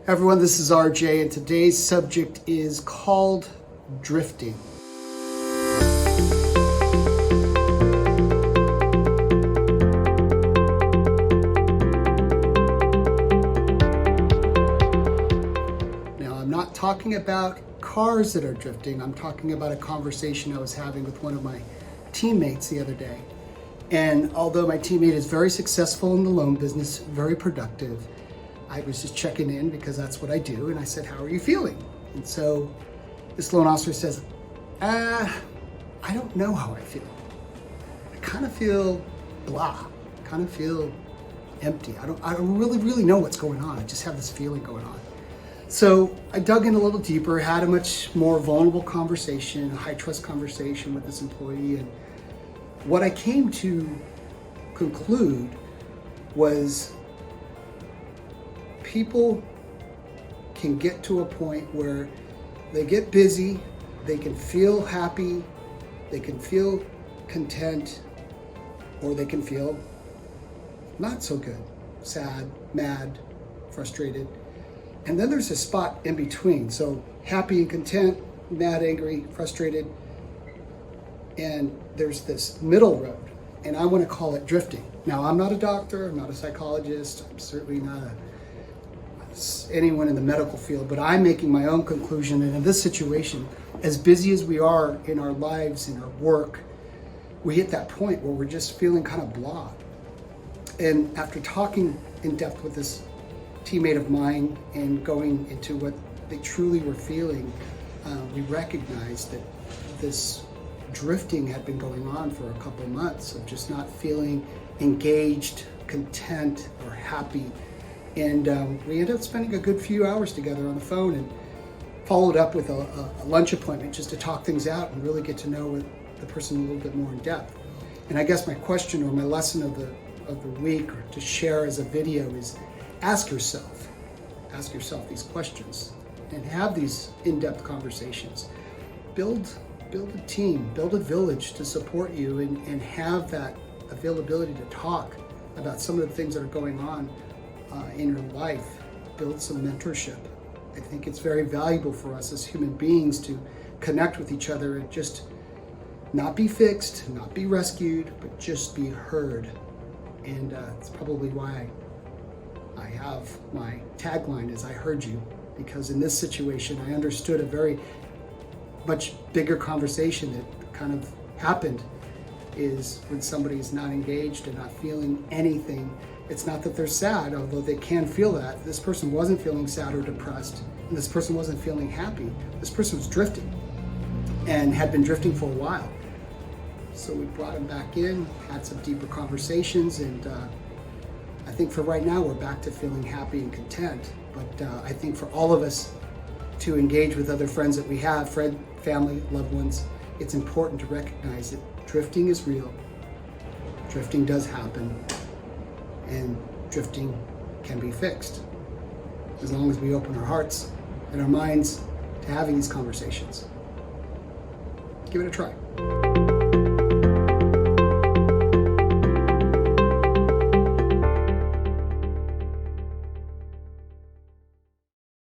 Everyone, this is RJ, and today's subject is called drifting. Now, I'm not talking about cars that are drifting. I'm talking about a conversation I was having with one of my teammates the other day. And although my teammate is very successful in the loan business, very productive, I was just checking in because that's what I do. And I said, "How are you feeling?" And so this loan officer says, I don't know how I feel. I kind of feel blah, kind of feel empty. I don't really know what's going on. I just have this feeling going on. So I dug in a little deeper, had a much more vulnerable conversation, a high trust conversation with this employee. And what I came to conclude was people can get to a point where they get busy, they can feel happy, they can feel content, or they can feel not so good, sad, mad, frustrated. And then there's a spot in between. So happy and content, mad, angry, frustrated. And there's this middle road, and I want to call it drifting. Now, I'm not a doctor, I'm not a psychologist, I'm certainly not anyone in the medical field, but I'm making my own conclusion. And in this situation, as busy as we are in our lives, in our work, we hit that point where we're just feeling kind of blah. And after talking in depth with this teammate of mine and going into what they truly were feeling, we recognized that this drifting had been going on for a couple of months of just not feeling engaged, content, or happy. And we ended up spending a good few hours together on the phone and followed up with a lunch appointment just to talk things out and really get to know the person a little bit more in depth. And I guess my question or my lesson of the week, or to share as a video, is ask yourself these questions and have these in-depth conversations. Build a team, build a village to support you, and have that availability to talk about some of the things that are going on in your life. Build some mentorship. I think it's very valuable for us as human beings to connect with each other and just not be fixed, not be rescued, but just be heard. And it's probably why I have my tagline is "I heard you," because in this situation I understood a very much bigger conversation that kind of happened is when somebody's not engaged and not feeling anything. It's not that they're sad, although they can feel that. This person wasn't feeling sad or depressed, and this person wasn't feeling happy. This person was drifting and had been drifting for a while. So we brought him back in, had some deeper conversations, and I think for right now we're back to feeling happy and content. But I think for all of us to engage with other friends that we have, family, loved ones, it's important to recognize that drifting is real. Drifting does happen, and drifting can be fixed as long as we open our hearts and our minds to having these conversations. Give it a try.